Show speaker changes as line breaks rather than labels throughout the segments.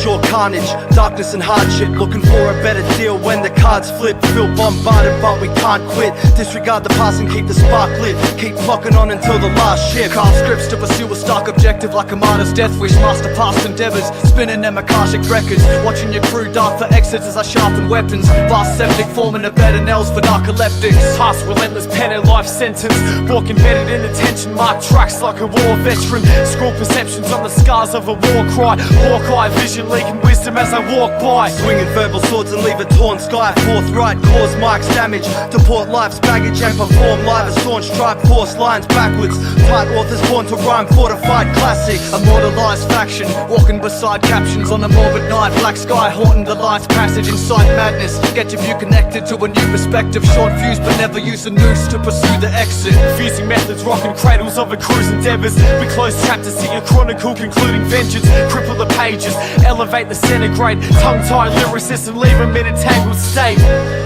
Endure carnage, darkness and hardship, looking for a better deal when the cards flip. Feel bombarded but we can't quit. Disregard the past and keep the spark lit. Keep clocking on until the last shift. Carve scripts to pursue a stark objective like a martyr's death wish. Master past endeavors, spinning them Akashic records. Watching your crew dart for exits as I sharpen weapons. Vast septic forming a bed of nails for narcoleptics.
Past relentless pen and life sentence. Walk embedded in attention, mark tracks like a war veteran. Scroll perceptions on the scars of a war cry. Hawkeye vision leaking wisdom as I walk by.
Swinging verbal swords and leave a torn sky. Forthright cause Mike's damage. Deport life's baggage and perform live as staunch tribe. Force lines backwards. Tight authors born to rhyme fortified classics. Immortalized faction. Walking beside captions on a morbid night. Black sky haunting the light's passage inside madness. Get your view connected to a new perspective. Short fuse but never use a noose to pursue the exit.
Fusing methods, rocking cradles of a crew's endeavors. We close chapters, see a chronicle concluding vengeance. Cripple the pages, elevate the centigrade. Tongue-tied lyricists and leave them in a tangled state.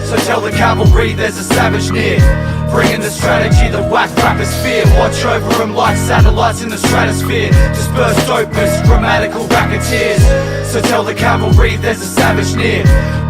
So tell the cavalry there's a savage near. Bringing the strategy that whack rappers fear. Watch over them like satellites in the stratosphere. Disperse dopeness, grammatical racketeers. So tell the cavalry there's a savage near.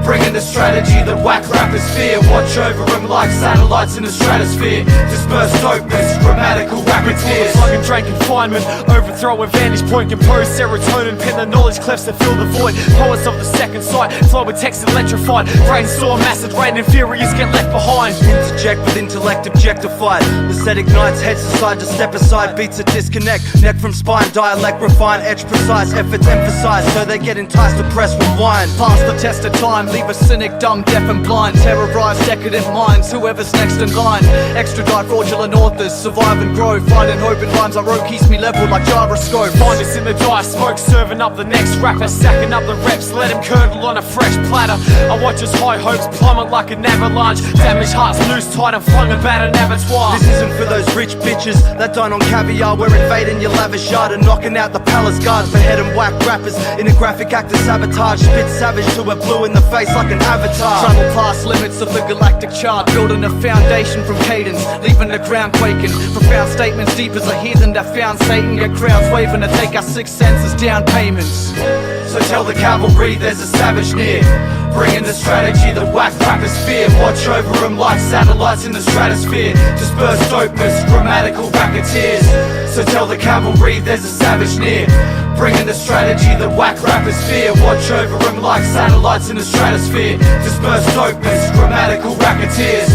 Bringing the strategy that whack rappers fear. Watch over them like satellites in the stratosphere. Disperse dopeness, grammatical racketeers.
Plug and drain confinement, overthrow a vantage point. Compose serotonin, pen the knowledge clefts to fill the void. Poets of the second sight, flow with text electrified. Brainstorm, acid rain, inferiors get left behind.
Interject with intellect objectified. The set ignites, heads aside to step aside. Beats a disconnect, neck from spine. Dialect refined, edge precise, efforts emphasized. So they get enticed to press rewind. Pass the test of time, leave a cynic dumb, deaf and blind. Terrorize decadent minds, whoever's next in line. Extradite fraudulent authors, survive and grow. Finding hope in rhymes I wrote keeps me level like gyroscope.
Find us in the dry smoke, serving up the next rapper. Sacking up the reps, let him curdle on a fresh platter. I watch his high hopes plummet like an avalanche. Damaged hearts loose tight and flung about an abattoir.
This isn't for those rich bitches that dine on caviar. We're invading your lavish yard and knocking out the palace guards. Behead and whack rappers in a graphic act of sabotage. Spit savage till we're blue in the face like an avatar. Travel past limits of the galactic chart. Building a foundation from cadence, leaving the ground quaking. Profound statements deep as a heathen that found Satan. Get crowds waving to take our sixth senses down payments. So tell the cavalry there's a savage near. Bringing the strategy that whack rappers fear. Watch over them like satellites in the stratosphere. Disperse dopeness, grammatical racketeers. So tell the cavalry there's a savage near. Bringing the strategy that whack rappers fear. Watch over them like satellites in the stratosphere. Disperse dopeness, grammatical racketeers.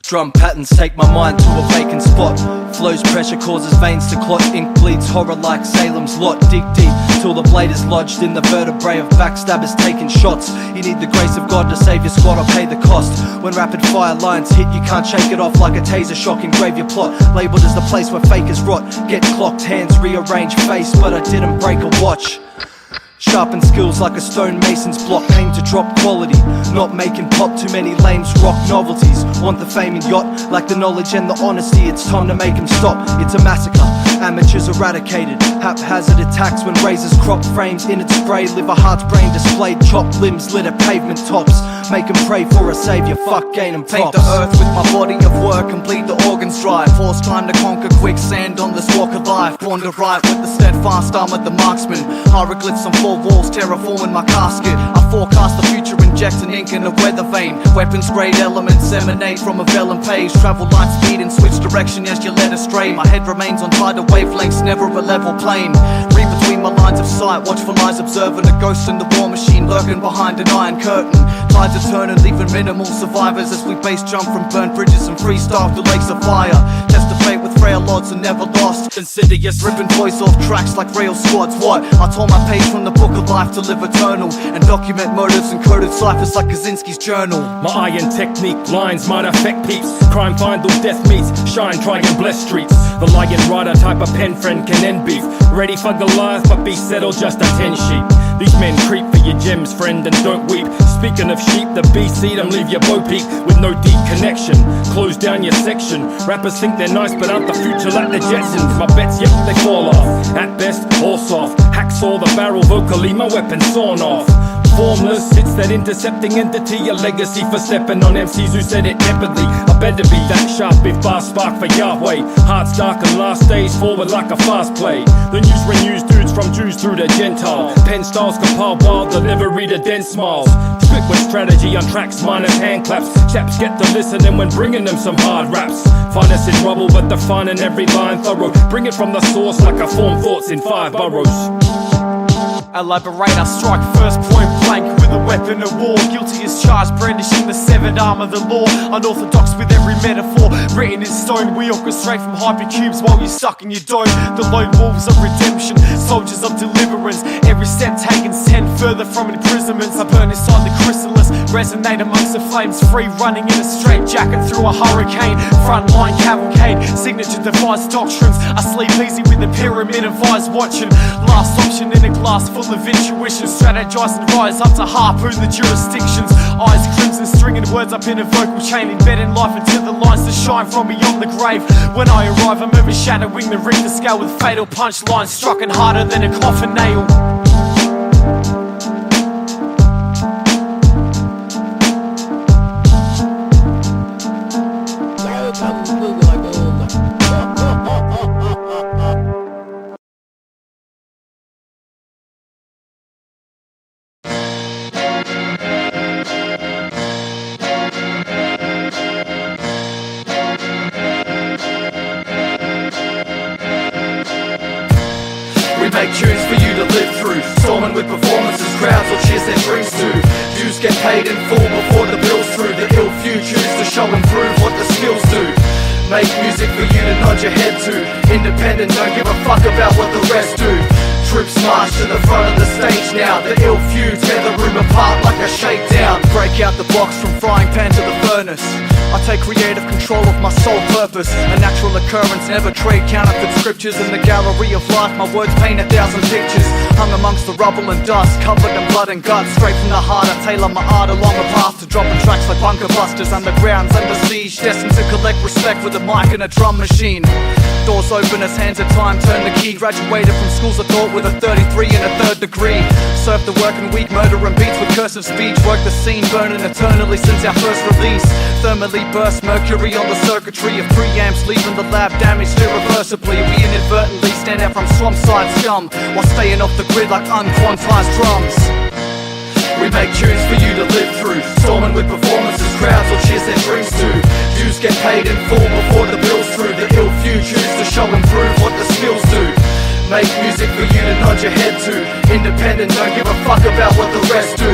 Drum patterns take my mind to a vacant spot. Flows pressure causes veins to clot. Ink bleeds horror like Salem's Lot. Dig deep till the blade is lodged in the vertebrae of backstabbers taking shots. You need the grace of God to save your squad or pay the cost. When rapid fire lines hit, you can't shake it off like a taser shock. Engrave your plot, labelled as the place where fakers rot. Get clocked, hands rearrange face, but I didn't break a watch. Sharpen skills like a stonemason's block. Aim to drop quality, not making pop too many lames rock novelties. Want the fame and yacht, like the knowledge and the honesty. It's time to make them stop, it's a massacre. Amateurs eradicated, haphazard attacks when razors crop frames in its spray. Live a heart's brain displayed, chopped limbs lit at pavement tops. Make them pray for a savior, fuck gain and props.
Paint the earth with my body of work and bleed the organs dry. Force time to conquer quicksand on this walk of life. Born to ride with the steadfast arm of the marksman. Hieroglyphs on four walls, terraforming my casket. I forecast the future, injecting ink in a weather vein. Weapons grade elements emanate from a vellum page. Travel light speed and switch direction as you're led astray. My head remains on tidal wavelengths, never a level plane. Read between my lines of sight, watchful eyes observing a ghost in the war machine lurking behind an iron curtain. Tides are turning, leaving minimal survivors as we base jump from burnt bridges and freestyle through lakes of fire. Test the fate with frail odds and never lost. Insidious, ripping voice off tracks like rail squads. What? I tore my page from the book of life to live eternal and document motives and coded ciphers like Kaczynski's journal.
My iron technique, lines might affect peeps. Crime find though death meets, shine, try and bless streets. The lion rider type of pen friend can end beef. Ready for Goliath, but be settled just a 10 sheep. These men creep for your gems, friend, and don't weep. Speaking of sheep, the beast see them leave your Bo Peep with no deep connection. Close down your section. Rappers think they're nice, but aren't the future like the Jetsons. My bets, yep, they fall off. At best, all soft. Hacksaw the barrel vocally, my weapon sawn off. Formless, it's that intercepting entity. A legacy for stepping on MCs who said it tepidly. I better be that sharp if bars spark for Yahweh. Hearts dark and last days forward like a fast play. The news renews dudes from Jews through to Gentile. Pen styles compile wild, they'll never read a dense smiles. Spit with strategy on tracks, minus hand claps. Chaps get to listening when bringing them some hard raps. Finest in rubble, but defining every line thorough. Bring it from the source like I form thoughts in 5 boroughs.
Elaborate, I strike first point blank with a weapon of war. Guilty as charged, brandishing the severed arm of the law. Unorthodox with every metaphor, written in stone. We orchestrate from hypercubes while you're stuck in your dome. The lone wolves of redemption, soldiers of deliverance. Every step taken sent further from imprisonments. I burn inside the chrysalis, resonate amongst the flames. Free running in a straight jacket through a hurricane. Frontline cavalcade, signature defies doctrines. I sleep easy with a pyramid of eyes watching. Last option in a glass full of intuition. Strategize and rise up to harpoon the jurisdictions. Eyes crimson, stringing words up in a vocal chain. Embedding life into the lines to shine from beyond the grave. When I arrive, I'm overshadowing the Richter scale with fatal punchlines strucken harder than a coffin nail.
Make tunes for you to live through, storming with performances, crowds will cheers their dreams to. Dues get paid in full before the bill's through. The ill few choose to show and prove what the skills do. Make music for you to nod your head to. Independent, don't give a fuck about what the rest do. Troops march to the front of the stage now. The ill few tear the room apart like a shakedown. Break out the box from frying pan to the furnace. I take creative control of my sole purpose. A natural occurrence, never trade counterfeit scriptures. In the gallery of life, my words paint 1,000 pictures. Hung amongst the rubble and dust, covered in blood and guts. Straight from the heart, I tailor my art along the path to dropping tracks like bunker busters. Undergrounds under siege, destined to collect respect with a mic and a drum machine. Doors open as hands at time turn the key. Graduated from schools of thought with a 33 and a 3rd degree. Served the working week, murdering beats with cursive speech. Worked the scene, burning eternally since our first release. Thermally burst mercury on the circuitry of preamps, leaving the lab damaged irreversibly. We inadvertently stand out from swamp side scum while staying off the grid like unquantized drums. We make tunes for you to live through, storming with performances, crowds will cheers their dreams to. Dues get paid in full before the bill's through. The ill few choose to show and prove what the skills do. Make music for you to nod your head to. Independent, don't give a fuck about what the rest do.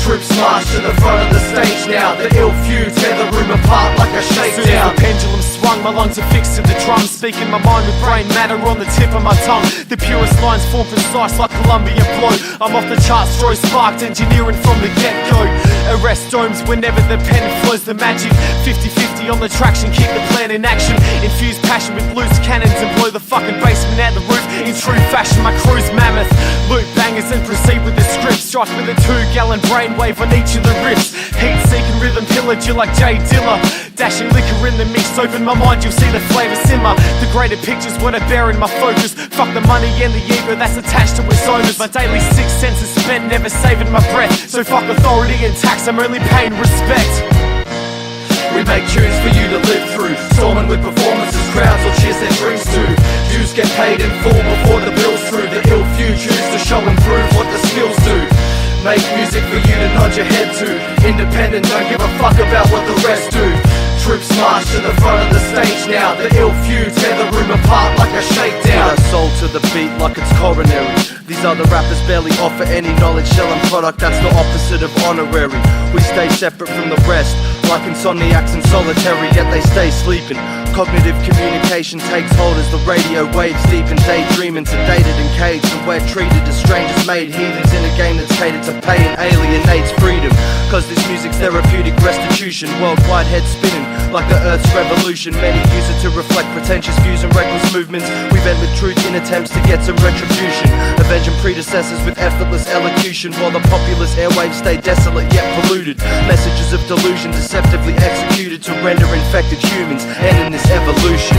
Troops march to the front of the stage now. The ill few tear the room apart like a shakedown.
The pendulum swung, my lungs are fixed to the drum. Speaking my mind with brain matter on the tip of my tongue. The purest lines form precise like Columbia blow. I'm off the charts, throw sparked, engineering from the get-go. Arrest domes whenever the pen flows the magic. 50-50 on the traction, keep the plan in action. Infuse passion with loose cannons and blow the fucking basement out the roof. In true fashion, my crew's mammoth. Loop bangers and proceed with the script. Strike with a 2-gallon brainwave on each of the riffs. Heat-seeking rhythm pillage you like Jay Dilla. Dashing liquor in the mix, open my mind, you'll see the flavour simmer. The greater picture's what I bear in my focus. Fuck the money and the ego that's attached to its owners. My daily 6 cents is spent, never saving my breath. So fuck authority and tax, I'm only paying respect.
We make tunes for you to live through, storming with performances, crowds will cheers their dreams to. Dues get paid in full before the bill's through. The ill few choose to show and prove what the skills do. Make music for you to front of the stage now. The ill few tear the room apart like a shakedown.
Put our soul to the beat like it's coronary. These other rappers barely offer any knowledge, selling product that's the opposite of honorary. We stay separate from the rest, like insomniacs and solitary, yet they stay sleeping. Cognitive communication takes hold as the radio waves deep in daydreaming, sedated and caged, and we're treated as strangers made heathens in a game that's catered to pay and alienates freedom. Cause this music's therapeutic restitution, worldwide head spinning like the Earth's revolution. Many use it to reflect pretentious views and reckless movements. We vent with truth in attempts to get some retribution, avenging predecessors with effortless elocution, while the populous airwaves stay desolate yet polluted. Messages of delusion deceptively executed to render infected humans end in this evolution.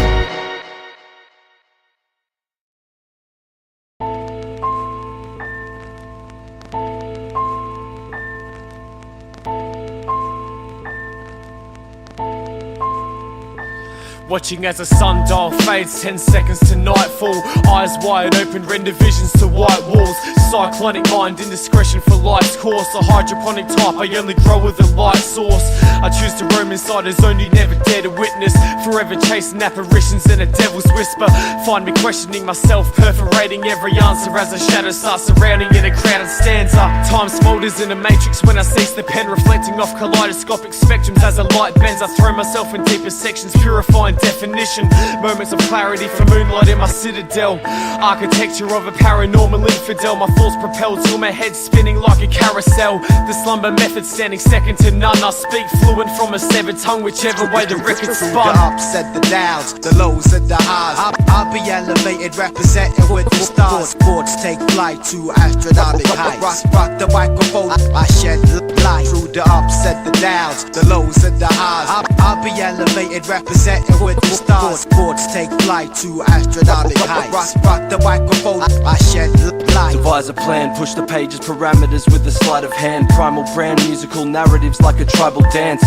Watching as a sundial fades 10 seconds to nightfall. Eyes wide open, render visions to white walls. Cyclonic mind, indiscretion for life's course. A hydroponic type, I only grow with a light source. I choose to roam inside a zone you never dare to witness. Forever chasing apparitions and a devil's whisper. Find me questioning myself, perforating every answer as a shadow starts surrounding in a crowded stanza. Time smolders in a matrix when I cease the pen, reflecting off kaleidoscopic spectrums as a light bends. I throw myself in deeper sections, purifying definition. Moments of clarity for moonlight in my citadel. Architecture of a paranormal infidel. My thoughts propelled till my head spinning like a carousel. The slumber method standing second to none. I speak fluent from a severed tongue, whichever way the record spun.
The ups and the downs, the lows and the highs. I'll be elevated, representing with the stars. Sports take flight to astronomic heights. Rock the microphone, I shed light through the ups and the downs, the lows and the highs. I'll be elevated, representing with the stars. Sports take flight to astronomic heights. Rock the microphone, I shed light.
Devise a plan, push the pages, parameters with a sleight of hand. Primal brand, musical narratives like a tribal dance.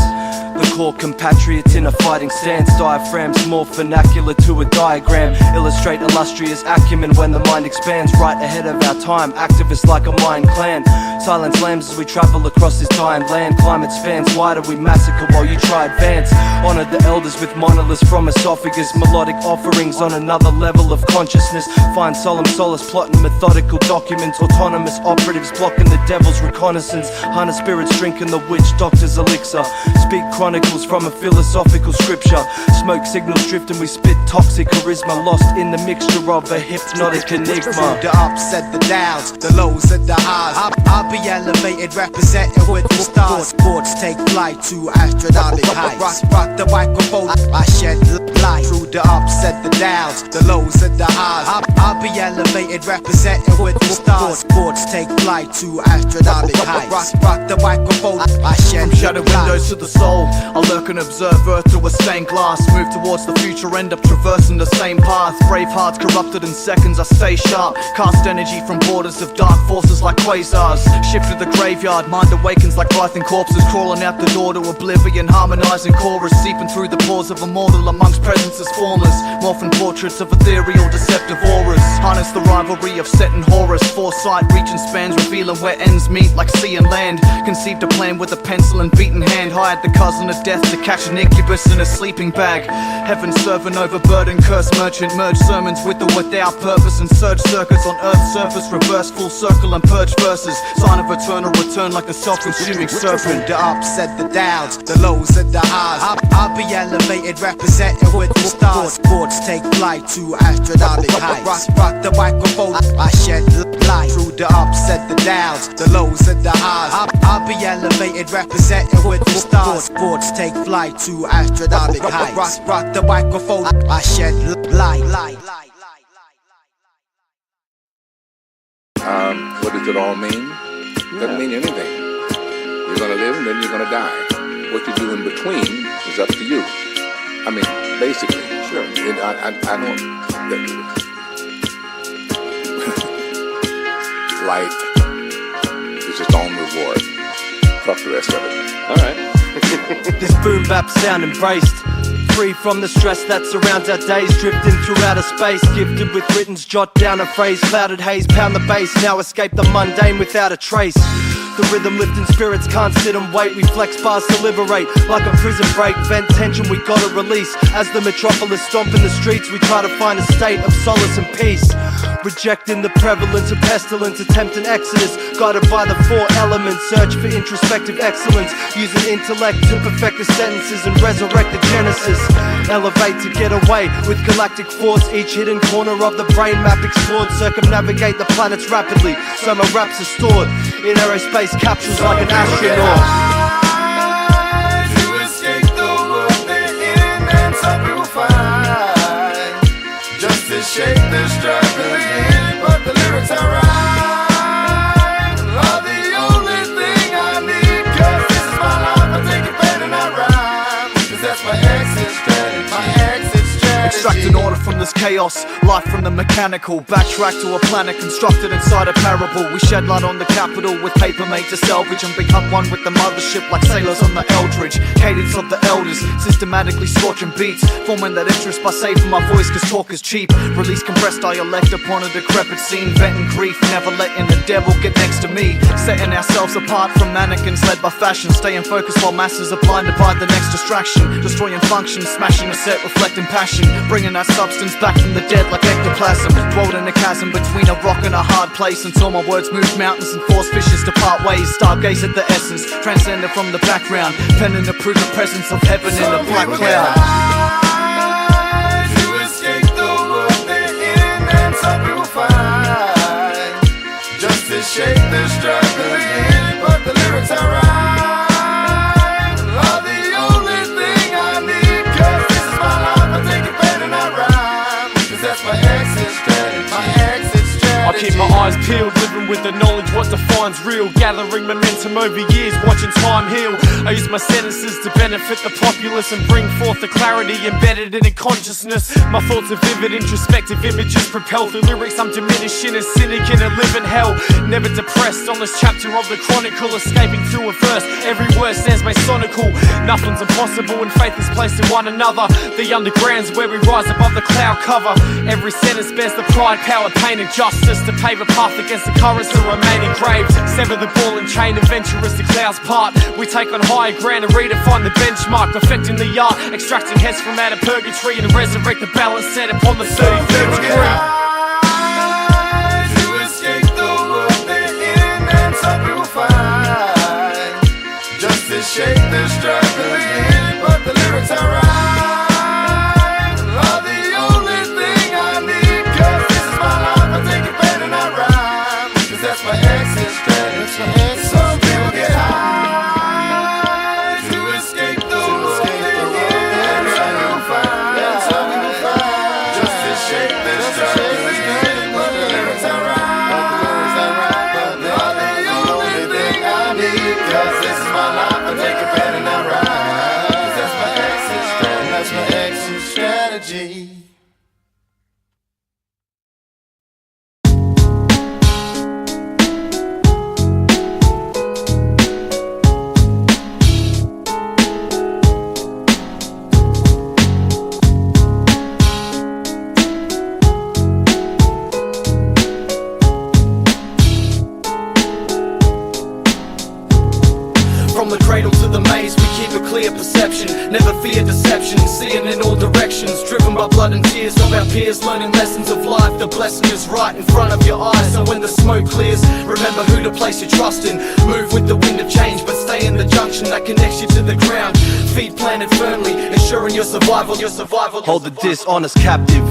The core compatriots in a fighting stance. Diaphragms morph vernacular to a diagram. Illustrate illustrious acumen when the mind expands. Right ahead of our time, activists like a Mayan clan. Silence lambs as we travel across this dying land. Climate spans wider, we massacre while you try advance. Honor the elders with monoliths from esophagus. Melodic offerings on another level of consciousness. Find solemn solace plotting methodical documents. Autonomous operatives blocking the devil's reconnaissance. Hunter spirits drinking the witch doctor's elixir. Speak chronicles from a philosophical scripture. Smoke signals drift and we spit toxic charisma. Lost in the mixture of a hypnotic enigma.
The ups and the downs, the lows and the highs. I'll be elevated, representing with the stars. Sports take flight to astronomic heights. Rock the microphone, I shed light through the ups and the downs, the lows and the highs. I'll be elevated, representing with the stars. Sports take flight to astronomic heights. Rock the microphone, I shed
From shadow windows to the soul, I lurk and observe Earth through a stained glass. Move towards the future, end up traversing the same path. Brave hearts corrupted in seconds, I stay sharp. Cast energy from borders of dark forces like quasars. Shift to the graveyard, mind awakens like writhing corpses. Crawling out the door to oblivion, harmonizing chorus. Seeping through the pores of a mortal amongst presences formless. Morphing portraits of ethereal deceptive auras. Harness the rivalry of set and Horus. Foresight reaching spans, revealing where ends meet like sea and land. Conceived a plan with a pencil and beaten hand. Hired the cousin of death to catch an incubus in a sleeping bag. Heaven serving overburdened cursed merchant. Merge sermons with or without purpose and surge circuits on earth's surface. Reverse full circle and purge verses. Sign of eternal return like a self-consuming serpent.
The ups and the downs, the lows and the highs. I'll be elevated, representing with the stars. Sports take flight to astronomic heights. Rock the microphone, I shed light through the ups and the downs, the lows and the highs. I'll be elevated, representing with the stars. Sports take flight to astronomic heights. Rock the microphone, I shed light.
What does it all mean? Doesn't mean anything. You're gonna live and then you're gonna die. What you do in between is up to you. I mean, basically. Sure. I don't. Life is its own reward. Fuck the rest of it.
Alright.
This boom bap sound embraced. Free from the stress that surrounds our days. Drifting through outer space. Gifted with writtens, jot down a phrase. Clouded haze, pound the bass. Now escape the mundane without a trace. the rhythm, lifting spirits, can't sit and wait. We flex bars to liberate, like a prison break. Vent tension, we gotta release. As the metropolis stomp in the streets, we try to find a state of solace and peace. Rejecting the prevalence of pestilence, attempting exodus, guided by the four elements. Search for introspective excellence, using intellect to perfect the sentences and resurrect the genesis. Elevate to get away with galactic force, each hidden corner of the brain map explored. Circumnavigate the planets rapidly, so my raps are stored in aerospace capsules like an astronaut.
To escape the world they're in, and some people find just to shake the struggling, but the lyrics are right. Are the only thing I need, 'cause this is my life. I take it bad and I rhyme, 'cause that's my exit strategy. My exit strategy.
Extracting order from this chaos, life from the mechanical. Backtrack to a planet constructed inside a parable. We shed light on the capital with paper made to salvage, and become one with the mothership like sailors on the Eldridge. Cadence of the elders, systematically scorching beats, forming that interest by saving my voice, 'cause talk is cheap. Release compressed dialect upon a decrepit scene, venting grief, never letting the devil get next to me. Setting ourselves apart from mannequins led by fashion, staying focused while masses are blinded by the next distraction. Destroying function, smashing a set, reflecting passion, bringing that substance back from the dead like ectoplasm. Dwelled in a chasm between a rock and a hard place, until my words moved mountains and forced fishes to part ways. Stargaze at the essence, transcended from the background, penning to prove the presence of heaven in a black cloud.
To escape the world they're in, and some people find just to shake the struggling, but the lyrics are right. Are the only thing I need, 'cause this is my life. I take it bad and I rhyme, 'cause that's my exit strategy. My exit strategy.
I keep my eyes peeled, living with the knowledge what defines real. Gathering momentum over years, watching time heal. I use my sentences to benefit the populace and bring forth the clarity embedded in a consciousness. My thoughts are vivid, introspective images propel through lyrics. I'm diminishing a cynic in a living hell. Never depressed on this chapter of the chronicle, escaping through a verse. Every word stands masonical. Nothing's impossible when faith is placed in one another. The underground's where we rise above the cloud cover. Every sentence bears the pride, power, pain and justice to pave a path against the currents that remain engraved. Sever the ball and chain, adventurous the clouds part. We take on higher ground and redefine the benchmark, perfecting the art, extracting heads from out of purgatory and resurrect the balance set upon the 33rd degree.
To escape the world they're in, and some people find just to shake the struggling, but the lyrics are right. Are the only thing I need, 'cause this is my life. I take it bad and I rhyme, 'cause that's my exit strategy. Some people get high to escape the world they're in, and some people find just to shake the struggling, but the lyrics are right. Are the only thing I need, 'cause this is my life. I take it bad and I rhyme, 'cause that's my exit strategy. That's my exit strategy.
From the cradle to the maze, we keep a clear perception. Never fear deception, seeing in all directions. Driven by blood and tears of our peers, learning lessons of life. The blessing is right in front of your eyes, so when the smoke clears, remember who to place your trust in. Move with the wind of change, but stay in the junction that connects you to the ground. Feet planted firmly, ensuring your survival. Hold the dishonest captive,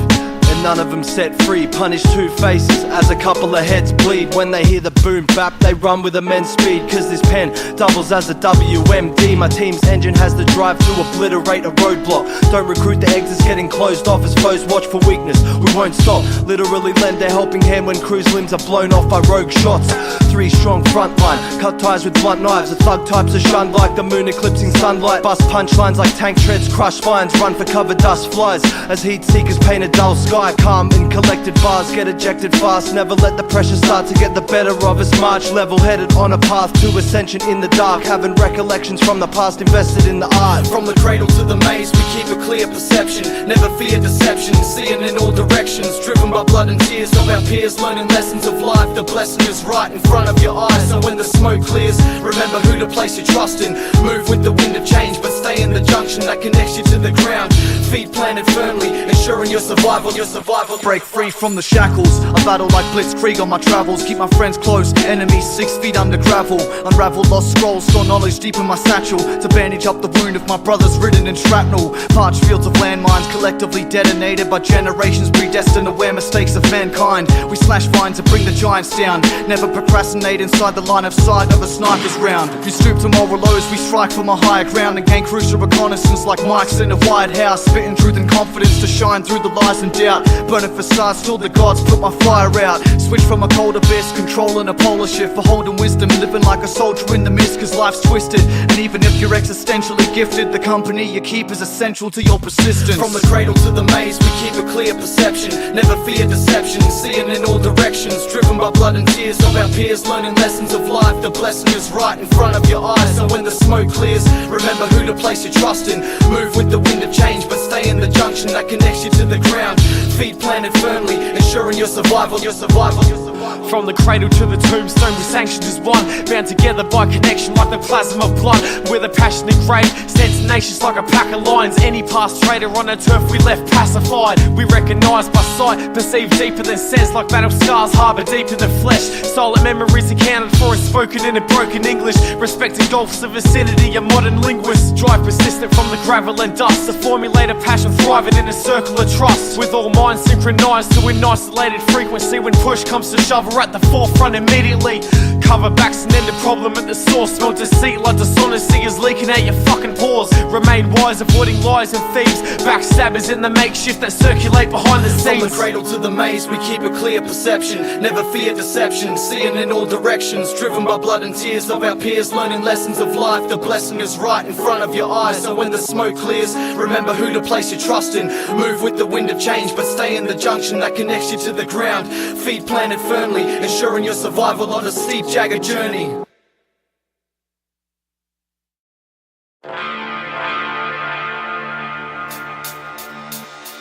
and none of them set free. Punish two faces as a couple of heads bleed. When they hear the boom bap, they run with immense speed, 'cause this pen doubles as a WMD. My team's engine has the drive to obliterate a roadblock. Don't recruit the exits getting closed off as foes watch for weakness. We won't stop, literally lend a helping hand when crew's limbs are blown off by rogue shots. 3 strong frontline, cut ties with blunt knives. The thug types are shunned like the moon eclipsing sunlight. Bust punchlines like tank treads, crush spines, run for cover, dust flies as heat seekers paint a dull sky. shy, calm and collected bars get ejected fast. Never let the pressure start to get the better of us. March level-headed on a path to ascension in the dark, having recollections from the past invested in the art.
From the cradle to the maze, we keep a clear perception, never fear deception, seeing in all directions, driven by blood and tears of our peers, learning lessons of life. The blessing is right in front of your eyes, so when the smoke clears, remember who to place your trust in. Move with the wind of change, but stay in the junction that connects you to the ground. Feet planted firmly, ensuring your survival, your survival.
Break free from the shackles, I battle like Blitzkrieg on my travels. Keep my friends close, enemies 6 feet under gravel. Unravel lost scrolls, store knowledge deep in my satchel, to bandage up the wound if my brother's ridden in shrapnel. Parched fields of landmines collectively detonated by generations predestined to wear mistakes of mankind. We slash vines to bring the giants down, never procrastinate inside the line of sight of a sniper's round. We stoop to moral lows, we strike from a higher ground and gain crucial reconnaissance like mics in a wide house. Spitting truth and confidence to shine through the lies and doubt. Burning facades till the gods put my fire out. Switch from a cold abyss, controlling a polar shift for holding wisdom, living like a soldier in the mist cause life's twisted. And even if you're existentially gifted, the company you keep is essential to your persistence.
From the cradle to the maze, we keep a clear perception, never fear deception, seeing in all directions, driven by blood and tears of our peers, learning lessons of life. The blessing is right in front of your eyes, so when the smoke clears, remember who to place your trust in. Move with the wind of change, but stay in the junction that connects you to the ground. Feet planted firmly, ensuring your survival, your survival, your survival.
From the cradle to the tombstone, we sanctioned as one, bound together by connection like the plasma of blood. With a passion engraved, stand tenacious like a pack of lions. Any past traitor on our turf we left pacified. We recognise by sight, perceive deeper than sense, like battle scars harbour deep in the flesh. Silent memories accounted for and spoken in a broken English. Respect engulfs the vicinity of modern linguists. Drive persistent from the gravel and dust, to formulate a passion thriving in a circle of trust. With all minds synchronised to an isolated frequency. When push comes to shove, we're at the forefront immediately. Cover backs and end the problem at the source. Smell deceit like dishonesty is leaking out your fucking pores. Remain wise, avoiding lies and thieves, backstabbers in the makeshift that circulate behind the scenes.
From the cradle to the maze, we keep a clear perception, never fear deception, seeing in all directions, driven by blood and tears of our peers, learning lessons of life. The blessing is right in front of your eyes, so when the smoke clears, remember who to place your trust in. Move with the wind of change, but stay in the junction that connects you to the ground. Feet planted firmly, ensuring your survival on a steep, jagged journey.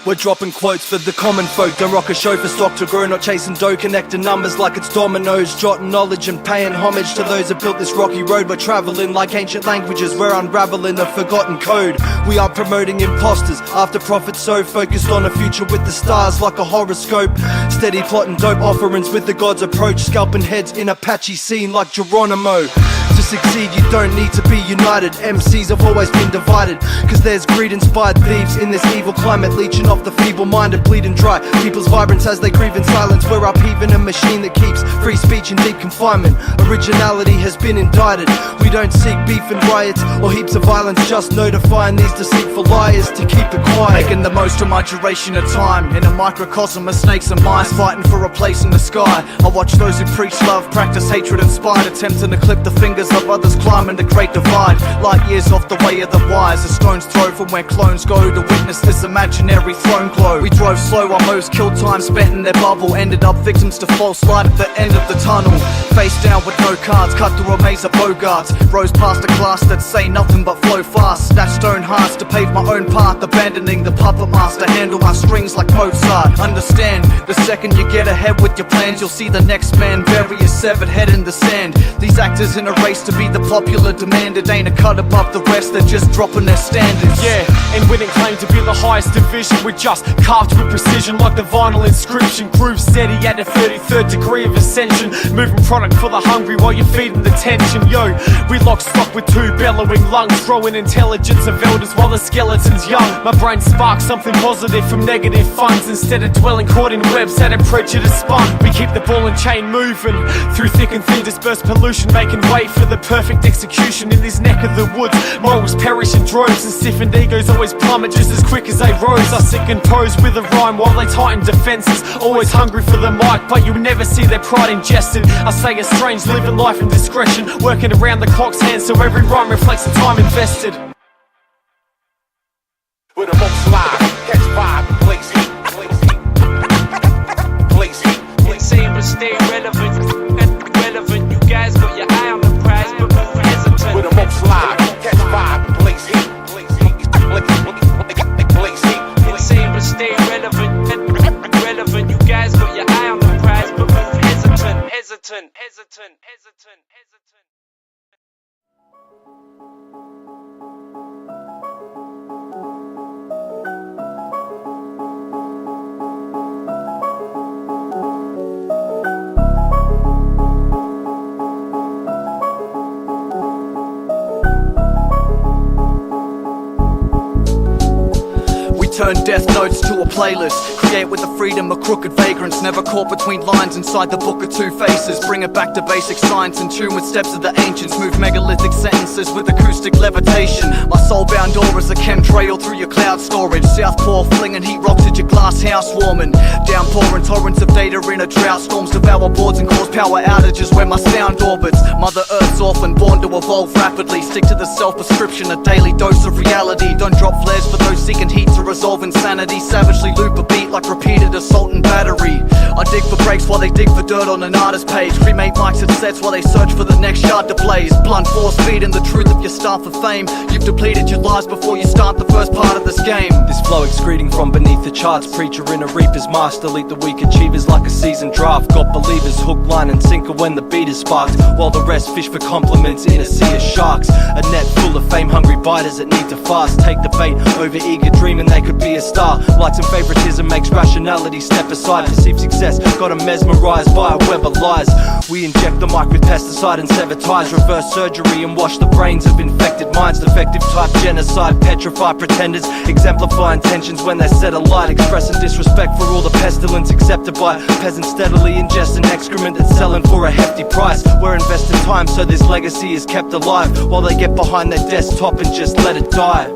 We're dropping quotes for the common folk. Don't rock a show for stock to grow, not chasing dough. Connecting numbers like it's dominoes. Jotting knowledge and paying homage to those that built this rocky road. We're travelling like ancient languages. We're unraveling a forgotten code. We are promoting imposters. After profits so focused on a future with the stars like a horoscope. Steady plotting dope offerings with the gods approach. Scalping heads in a patchy scene like Geronimo. To succeed you don't need to be united. MCs have always been divided, cause there's greed inspired thieves in this evil climate, leeching off the feeble-minded, bleeding dry people's vibrance as they grieve in silence. We're upheaving a machine that keeps free speech in deep confinement. Originality has been indicted. We don't seek beef and riots or heaps of violence, just notifying these deceitful liars to keep it quiet. Making the most of my duration of time in a microcosm of snakes and mice, fighting for a place in the sky. I watch those who preach love, practice hatred inspired, attempting to clip the fingers of others climbing the great divide. Light years off the way of the wise, a stone's throw from where clones go to witness this imaginary throne glow. We drove slow, our most killed time spent in their bubble, ended up victims to false light at the end of the tunnel. Face down with no cards, cut through a maze of bogarts. Rose past a class that say nothing but flow fast. Snatch stone hearts to pave my own path, abandoning the puppet master, handle my strings like Mozart. Understand, the second you get ahead with your plans, you'll see the next man bury his severed head in the sand. These actors in a race to be the popular demand, it ain't a cut above the rest, they're just dropping their standards.
Yeah, and winning claim to be the highest division, we're just carved with precision like the vinyl inscription. Groove steady at a 33rd degree of ascension, moving product for the hungry while you're feeding the tension. Yo, we lock stock with two bellowing lungs, growing intelligence of elders while the skeleton's young. My brain sparks something positive from negative funds, instead of dwelling caught in webs that are prejudice spun. We keep the ball and chain moving through thick and thin, dispersed pollution, making way for the perfect execution in this neck of the woods. Morals perish in droves and stiffened egos always plummet just as quick as they rose. I sick and pose with a rhyme while they tighten defenses, always hungry for the mic but you'll never see their pride ingested. I say it's strange living life in discretion, working around the clock's hand so every rhyme reflects the time invested.
With a most live, catch vibe, blaze heat.
Turn death notes to a playlist. Create with the freedom of crooked vagrants. Never caught between lines inside the book of two faces. Bring it back to basic science in tune with steps of the ancients. Move megalithic sentences with acoustic levitation. My soul-bound aura is a chemtrail through your cloud storage. Southpaw flinging heat rocks at your glass house warming. Downpouring torrents of data in a drought. Storms devour boards and cause power outages where my sound orbits. Mother Earth's orphan, born to evolve rapidly. Stick to the self-prescription, a daily dose of reality. Don't drop flares for those seeking heat to resolve insanity. Savagely loop a beat like repeated assault and battery. I dig for breaks while they dig for dirt on an artist page. Cremate mics and sets while they search for the next shard to blaze. Blunt force feeding the truth of your staff for fame. You've depleted your lives before you start the first part of this game. This flow excreting from beneath the charts. Preacher in a reaper's mask. Delete the weak achievers like a seasoned draft. Got believers hook, line and sinker when the beat is sparked. While the rest fish for compliments in a sea of sharks. A net full of fame hungry biters that need to fast. Take the bait over eager dreaming they could be a star. Likes and favoritism makes rationality step aside. Perceived success, got 'em mesmerized by a web of lies. We inject the mic with pesticide and sever ties. Reverse surgery and wash the brains of infected minds. Defective type genocide, petrify pretenders. Exemplify intentions when they're set alight. Expressing disrespect for all the pestilence accepted by peasants. Steadily ingesting excrement that's selling for a hefty price. We're investing time so this legacy is kept alive. While they get behind their desktop and just let it die.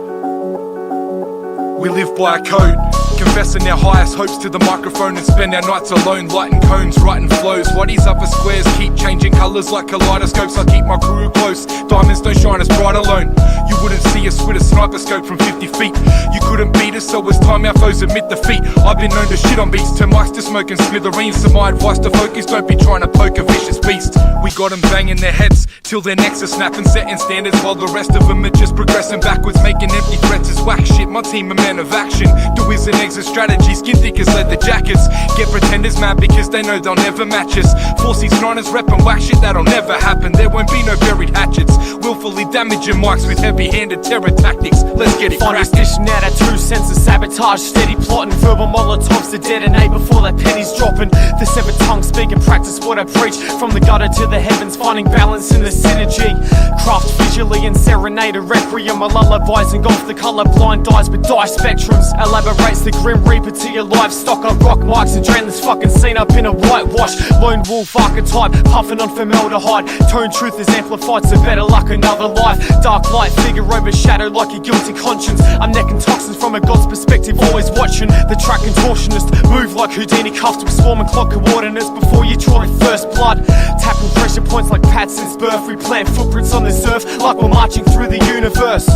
We live by a code, confessing our highest hopes to the microphone and spend our nights alone, lighting cones, writing flows. Bodies up as squares, keep changing colours like kaleidoscopes. I keep my crew close, diamonds don't shine as bright alone. You wouldn't see us with a sniper scope from 50 feet. You couldn't beat us, so it's time our foes admit defeat. I've been known to shit on beats, turn mics to smoke and smithereens. So my advice to focus, don't be trying to poke a vicious beast. We got them banging their heads till their necks are snapping, setting standards while the rest of them are just progressing backwards, making empty threats as whack shit. My team are men of action, doers and exit strategy. Skin thick as leather jackets, get pretenders mad because they know they'll never match us. 469ers reppin' whack shit that'll never happen. There won't be no buried hatchets, willfully damaging mics with heavy-handed terror tactics. Let's get it
Finest
cracking.
dishing out our 2 cents of sabotage. Steady plotting, verbal molotovs to detonate before that penny's dropping. The severed tongue speaking, practice what I preach. From the gutter to the heavens, finding balance in the synergy. Craft visually and serenade a requiem. My lullabies engulf the colourblind eyes with dye spectrums. Elaborates the grim reaper to your livestock. I rock mics and drain this fucking scene up in a whitewash. Lone wolf archetype, puffing on formaldehyde. Tone truth is amplified, so better luck another life. Dark light figure overshadowed like a guilty conscience. I'm necking toxins from a god's perspective, always watching. The track contortionist, move like Houdini, cuffed with swarming clock coordinates before you draw the first blood. Tapping pressure points like Pat since birth. We plant footprints on this earth like we're marching through the universe.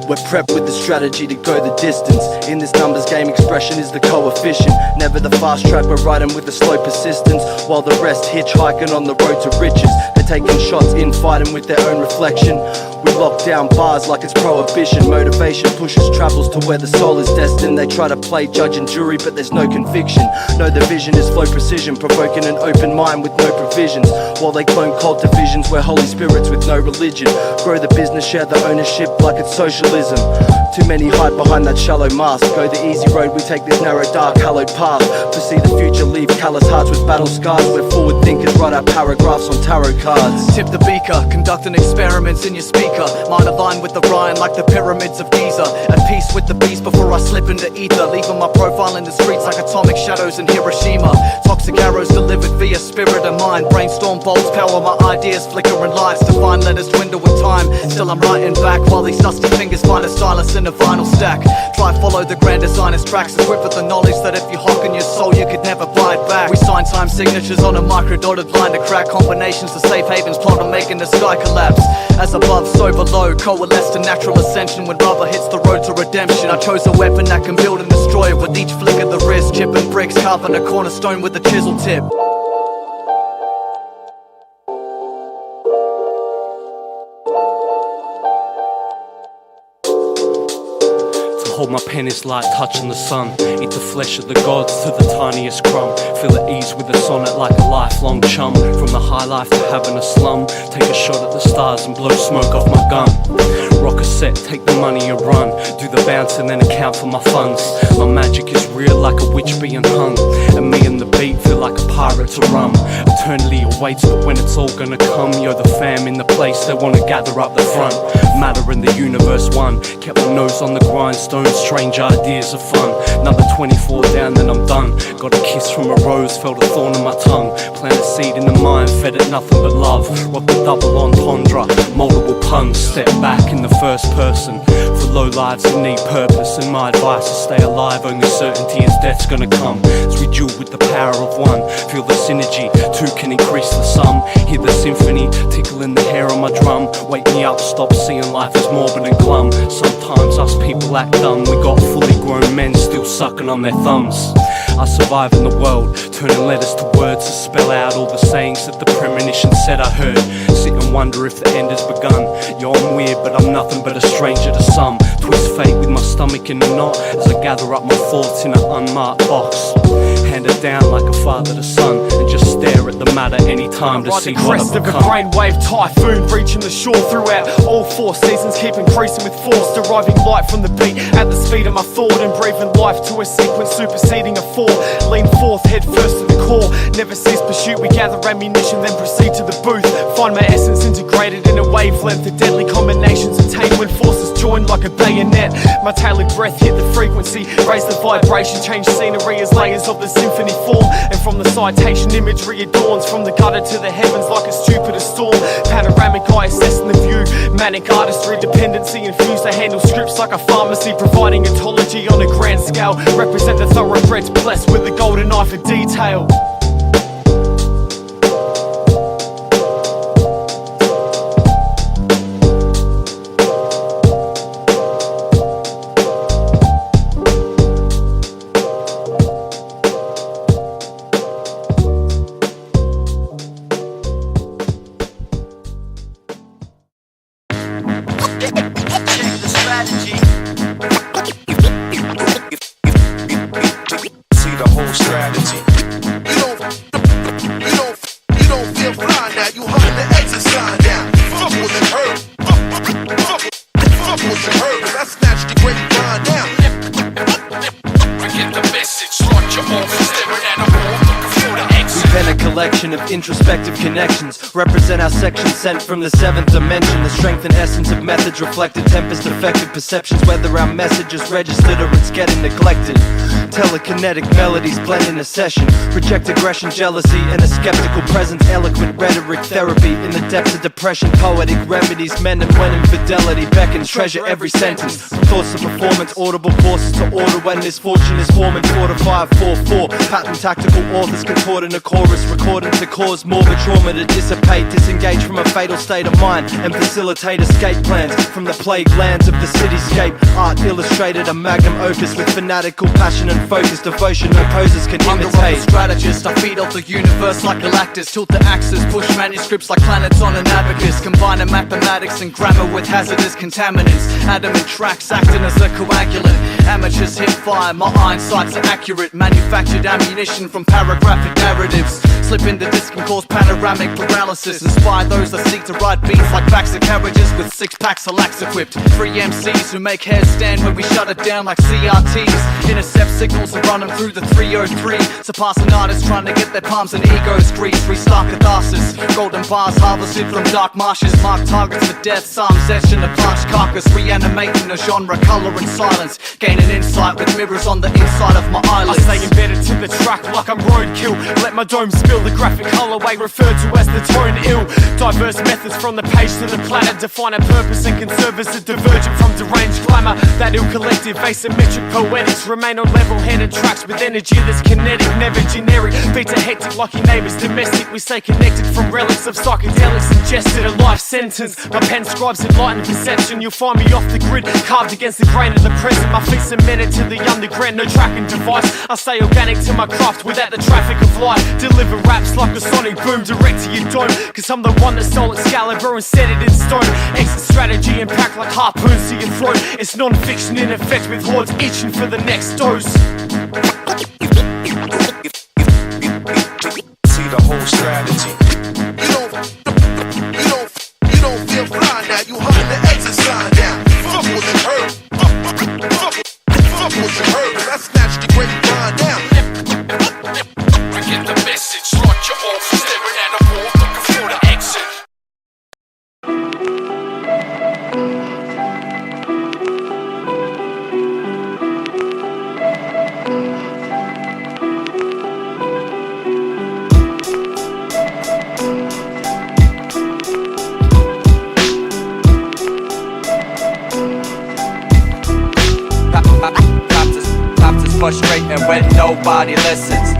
We're prepped with the strategy to go the distance. In this numbers game, expression is the coefficient. Never the fast track, we're riding with the slow persistence. While the rest hitchhiking on the road to riches. They're taking shots in, fighting with their own reflection. We lock down bars like it's prohibition. Motivation pushes travels to where the soul is destined. They try to play judge and jury, but there's no conviction. No, the vision is flow precision, provoking an open mind with no provisions. While they clone cult divisions, we're holy spirits with no religion. Grow the business, share the ownership like it's socialism. Too many hide behind that shallow mask. Go the easy road, we take this narrow, dark, hallowed path. Foresee the future, leave callous hearts with battle scars. We're forward thinkers, write our paragraphs on tarot cards. Tip the beaker, conducting experiments in your speaker. Mind aligned with the Rhine like the pyramids of Giza. At peace with the beast before I slip into ether. Leaving my profile in the streets like atomic shadows in Hiroshima. Toxic arrows delivered via spirit of mind. Brainstorm bolts, power my ideas, flickering lights. Divine letters dwindle with time. Still I'm writing back while these dusty fingers find a stylus in a vinyl stack. Try follow the grand designer's tracks, equipped with the knowledge that if you hock in your soul you could never buy it back. We sign time signatures on a micro-dotted line to crack combinations to safe havens, plot on making the sky collapse. As above, so below, coalesce to natural ascension. When rubber hits the road to redemption, I chose a weapon that can build and destroy. With each flick of the wrist, chipping bricks, carving a cornerstone with a chisel tip.
Hold my pen is like touching the sun. Eat the flesh of the gods to the tiniest crumb. Feel at ease with a sonnet like a lifelong chum. From the high life to having a slum. Take a shot at the stars and blow smoke off my gun. Rock a set, take the money and run. Do the bounce and then account for my funds. My magic is real like a witch being hung. And me and the beat feel like a pirate to rum. Eternity awaits, but when it's all gonna come, you're the fam in the place, they wanna gather up the front. Matter in the universe one. Kept my nose on the grindstone, strange ideas are fun. Another 24 down, then I'm done. Got a kiss from a rose, felt a thorn in my tongue. Plant a seed in the mind, fed it nothing but love. Rock the double entendre, multiple puns. Step back in the first person. For low lives that need purpose, and my advice is stay alive. Only certainty is death's gonna come. As we duel with the power of one. Feel the synergy, two can increase the sum. Hear the symphony, tickling the hair on my drum. Wake me up, stop seeing life as morbid and glum. Sometimes us people act dumb. We got fully grown men still sucking on their thumbs. I survive in the world, turning letters to words to spell out all the sayings that the premonition said I heard. Sit and wonder if the end has begun. Yo, I'm weird, but I'm nothing but a stranger to some. Twist fate with my stomach in a knot as I gather up my thoughts in an unmarked box. Hand it down like a father to son, and just stare at the matter anytime to see what I've become.
The brainwave typhoon reaching the shore throughout all four seasons, keep increasing with force, deriving light from the beat at the speed of my thought, and breathing life to a sequence superseding a four. Lean forth, head first to the core, never cease pursuit. We gather ammunition, then proceed to the booth. Find my essence integrated in a wavelength. The deadly combinations attained when forces join like a bayonet. My tailored breath hit the frequency, raise the vibration, change scenery as layers of the symphony form. And from the citation, imagery adorns from the gutter to the heavens like a stupid storm. Panoramic eye assessing the view, manic artistry, dependency infused. I handle scripts like a pharmacy, providing ontology on a grand scale. Represent the thoroughbreds blessed with a golden eye for detail.
Of introspective connections represent our section sent from the seventh dimension. The strength and essence of methods reflected tempest affected perceptions, whether our message is registered or it's getting neglected. Telekinetic melodies blend in a session, project aggression, jealousy, and a skeptical presence. Eloquent rhetoric therapy in the depths of depression. Poetic remedies, men and when infidelity beckons. Treasure every sentence, from thoughts to performance. Audible courses to order when misfortune is forming. 4 to 5, 4-4. Pattern tactical authors contort in a chorus, recording to cause morbid trauma to dissipate. Disengage from a fatal state of mind and facilitate escape plans from the plague lands of the cityscape. Art illustrated a magnum opus with fanatical passion and focus. Devotion no posers can imitate.
Strategist, I feed off the universe like Galactus. Tilt the axis, push manuscripts like planets on an abacus. Combining mathematics and grammar with hazardous contaminants. Adamant tracks acting as a coagulant. Amateurs hit fire, my iron sights are accurate. Manufactured ammunition from paragraphic narratives. Slip into disc and cause panoramic paralysis. Inspire those that seek to ride beats like backs of carriages with 6-packs of lax equipped. 3 MCs who make hairs stand when we shut it down like CRTs. Intercept signals and run them through the 303. Surpassing artists trying to get their palms and egos greased. Restart catharsis. Golden bars harvested from dark marshes. Mark targets for death. Psalms etched in a blanched carcass. Reanimating a genre, colour and silence. Gaining insight with mirrors on the inside of my eyelids. I stay embedded to the track like I'm roadkill. Let my dome spill the graphic
lullaby referred to as the tone ill. Diverse methods from the page to the planet define a purpose and can serve as a divergent from deranged glamour. That ill collective asymmetric poetics remain on level-headed tracks with energy that's kinetic, never generic. Beats are hectic like your neighbours domestic. We stay connected from relics of psychedelics ingested, a life sentence. My pen scribes enlightened perception. You'll find me off the grid, carved against the grain of the present. My feet cemented to the underground, no tracking device. I stay organic to my craft without the traffic of life. Deliver raps like a sonic boom direct to your dome, cause I'm the one that stole Excalibur and set it in stone. Exit strategy impact like harpoons to your throat. It's non-fiction in effect with hordes itching for the next dose.
See the whole strategy. You don't feel fly now. You hunting the exit sign now. Fuck what you heard. Fuck what you heard. I snatched the great grind down.
I get the message, like you're off, staring at a wall, looking for the exit.
Frustrating when nobody listens.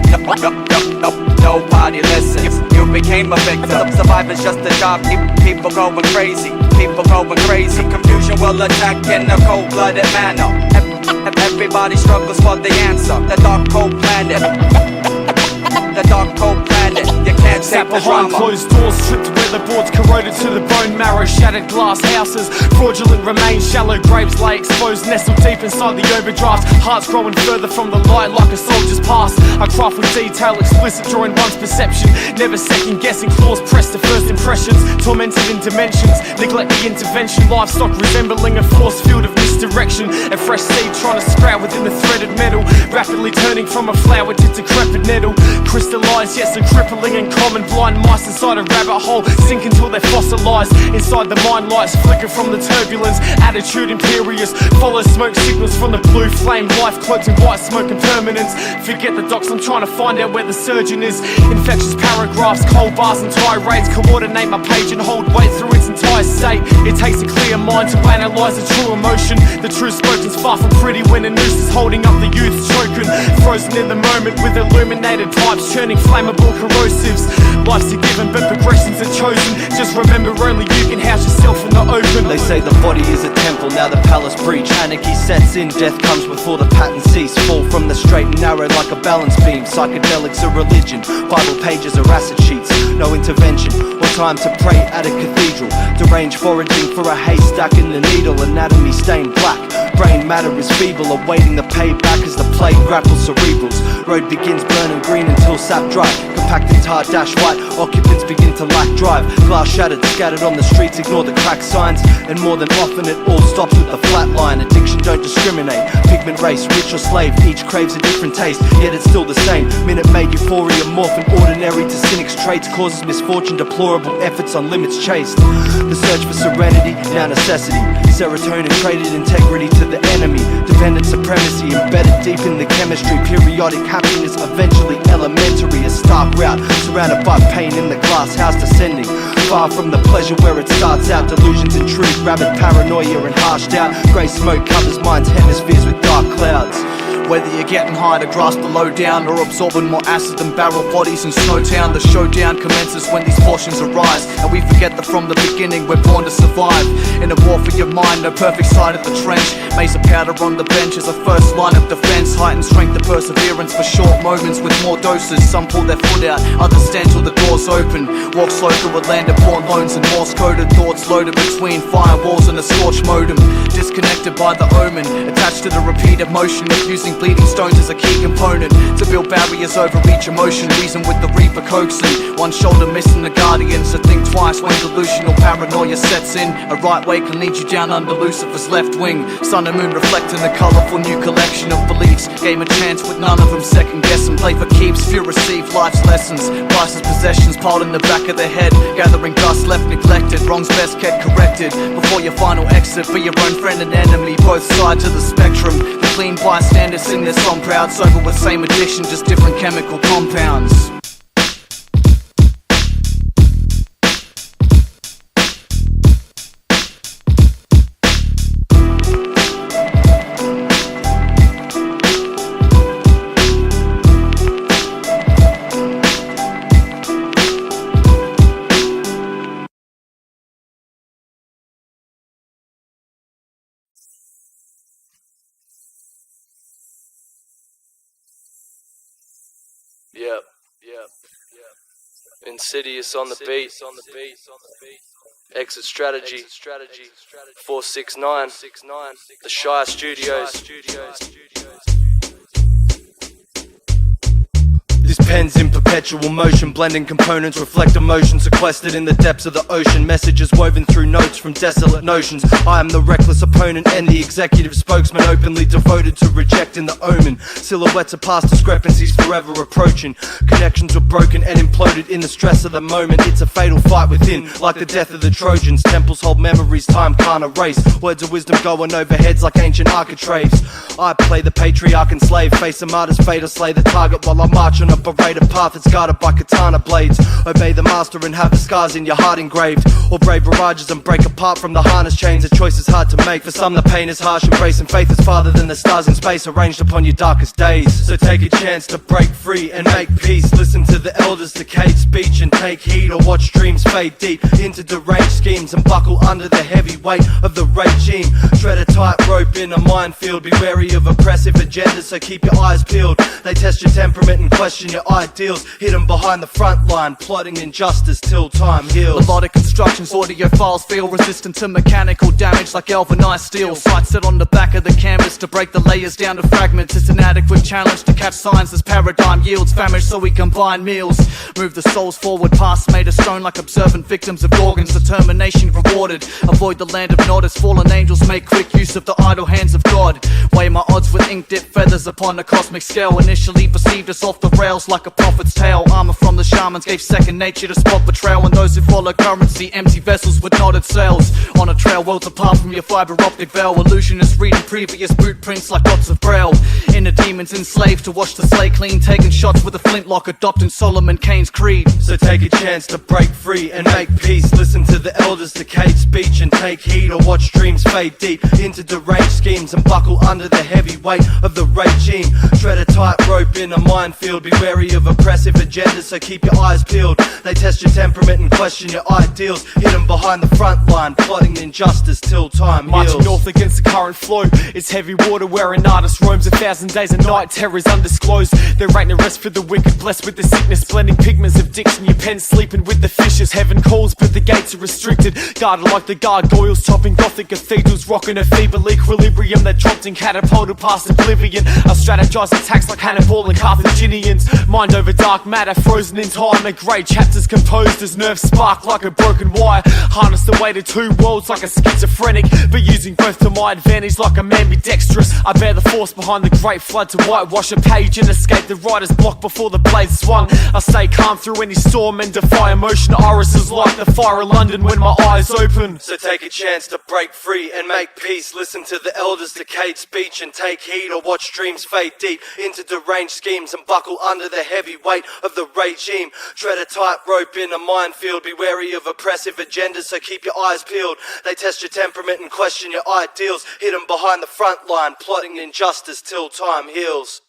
Nobody listens. You became a victim. Surviving's just a job. People going crazy. People going crazy. Confusion will attack in a cold-blooded manner. Everybody struggles for the answer. The dark cold planet. The dark cold planet. You can't
Sat
take the
behind
drama.
closed doors, stripped weatherboards, corroded to the bone marrow, shattered glass houses, fraudulent remains, shallow graves lay exposed, nestled deep inside the overdraft. Hearts growing further from the light like a soldier's past. I craft with detail, explicit, drawing one's perception. Never second guessing, claws pressed to first impressions. Tormented in dimensions, neglect the intervention. Livestock resembling a force field of misdirection. A fresh seed trying to sprout within the threaded metal, rapidly turning from a flower to decrepit nettle. Crystallized yet so crippling and common. Blind mice inside a rabbit hole, sink until they're fossilized. Inside the mind lights flicker from the turbulence. Attitude imperious, follow smoke signals from the blue flame. Life cloaked in white smoke and permanence. Forget the docs, I'm trying to find out where the surgeon is. Infectious paragraphs, cold bars and tirades. Coordinate my page and hold weight through its entire state. It takes a clear mind to analyze the true emotion. The truth spoken's far from pretty when a noose is holding up the youth's choking. Frozen in the moment with illuminated pipes churning flammable corrosives. Life's a given but progressions are chosen. Just remember only you can house yourself in the open.
They say the body is a temple, now the palace breach. Anarchy sets in, death comes before the pattern cease. Fall from the straight and narrow like a balance beam. Psychedelics are religion, Bible pages are acid sheets. No intervention or time to pray at a cathedral. Deranged foraging for a haystack in the needle. Anatomy stained black, brain matter is feeble. Awaiting the payback as the plague grapples cerebrals. Road begins burning green until sap dry. Compacted tar dash white, occupants begin to lack drive. Glass shattered, scattered on the streets, ignore the crack signs. And more than often it all stops with the flat line. Addiction don't discriminate, pigment race, rich or slave. Each craves a different taste, yet it's still the same. Minute made euphoria morphing ordinary to cynics traits. Causes misfortune, deplorable efforts on limits chased. The search for serenity, now necessity. Serotonin traded integrity to the enemy. Dependent supremacy embedded deep in the chemistry. Periodic happiness eventually elementary. A stark route surrounded by pain in the glass house descending. Far from the pleasure where it starts out. Delusions intrude, rabid paranoia and harsh doubt. Grey smoke covers mind's hemispheres with dark clouds.
Whether you're getting high to grasp the lowdown or absorbing more acid than barrel bodies in Snowtown, the showdown commences when these portions arise. And we forget that from the beginning we're born to survive. In a war for your mind, no perfect side of the trench. Mace of powder on the bench is a first line of defense. Heightened strength and perseverance for short moments with more doses. Some pull their foot out, others stand till the doors open. Walk slow through a land of pawn loans and Morse coded thoughts loaded between firewalls and a scorched modem. Disconnected by the omen, attached to the repeated motion of using bleeding stones as a key component to build barriers over each emotion. Reason with the reaper coaxing, one shoulder missing the guardian. So think twice when delusional paranoia sets in. A right way can lead you down under Lucifer's left wing. Sun and moon reflecting the colourful new collection of beliefs. Game a chance with none of them second guessing. Play for keeps, few receive life's lessons. Vices, possessions piled in the back of the head. Gathering dust left neglected, wrongs best kept corrected. Before your final exit, be your own friend and enemy, both sides of the spectrum. The clean bystanders sing their song proud, sober with same addiction, just different chemical compounds.
Insidius on the beat. Exit strategy. 469. The Shire Studios. This pen's in perpetual motion, blending components, reflect emotions sequestered in the depths of the ocean. Messages woven through notes from desolate notions. I am the reckless opponent and the executive spokesman, openly devoted to rejecting the omen. Silhouettes of past discrepancies forever approaching. Connections were broken and imploded in the stress of the moment. It's a fatal fight within, like the death of the Trojans. Temples hold memories time can't erase. Words of wisdom going over heads like ancient architraves. I play the patriarch and slave, face a martyr's fate or slay the target while I march on a paraded path that's guarded by katana blades. Obey the master and have the scars in your heart engraved, or brave barrages and break apart from the harness chains. A choice is hard to make. For some the pain is harsh, embracing faith is farther than the stars in space, arranged upon your darkest days. So take a chance to break free and make peace. Listen to the elders' decayed speech and take heed, or watch dreams fade deep into deranged schemes and buckle under the heavy weight of the regime. Tread a tightrope in a minefield, be wary of oppressive agendas, so keep your eyes peeled. They test your temperament and question your ideals, hidden behind the front line, plotting injustice till time heals.
Melodic constructions, audio files feel resistant to mechanical damage like galvanized steel. Sights set on the back of the canvas to break the layers down to fragments. It's an adequate challenge to catch signs as paradigm yields famish, so we combine meals. Move the souls forward, past made of stone like observant victims of organs. Determination rewarded, avoid the land of nod as fallen angels make quick use of the idle hands of God. Weigh my odds with ink-dipped feathers upon a cosmic scale. Initially perceived as off the rails like a prophet's tale. Armor from the shamans gave second nature to spot betrayal, and those who follow currency, empty vessels with knotted sails. On a trail worlds apart from your fiber optic veil, illusionists reading previous boot prints like dots of braille. Inner demons enslaved to wash the slate clean, taking shots with a flintlock, adopting Solomon Kane's creed.
So take a chance to break free and make peace. Listen to the elders' decayed speech and take heed, or watch dreams fade deep into deranged schemes and buckle under the heavy weight of the regime. Tread a tightrope in a minefield, be wary of oppressive agendas, so keep your eyes peeled. They test your temperament and question your ideals, hidden behind the front line, plotting injustice till time heals.
Marching north against the current flow, it's heavy water where an artist roams 1,000 days and night, terrors undisclosed. There ain't no rest for the wicked, blessed with the sickness, blending pigments of diction, your pen sleeping with the fishes. Heaven calls but the gates are restricted, guarded like the gargoyles, topping gothic cathedrals, rocking a feeble equilibrium that dropped and catapulted past oblivion. I strategize attacks like Hannibal and Carthaginians, mind over dark matter frozen in time, and grey chapters composed as nerves spark like a broken wire. Harness the weight of two worlds like a schizophrenic, but using both to my advantage like a man ambidextrous. I bear the force behind the great flood to whitewash a page and escape the writer's block before the blade swung. I stay calm through any storm and defy emotion. Irises like the fire of London when my eyes open.
So take a chance to break free and make peace. Listen to the elders' decayed speech and take heed, or watch dreams fade deep into deranged schemes and buckle under the heavy weight of the regime. Tread a tightrope in a minefield, be wary of oppressive agendas, so keep your eyes peeled. They test your temperament and question your ideals, hidden behind the front line, plotting injustice till time heals.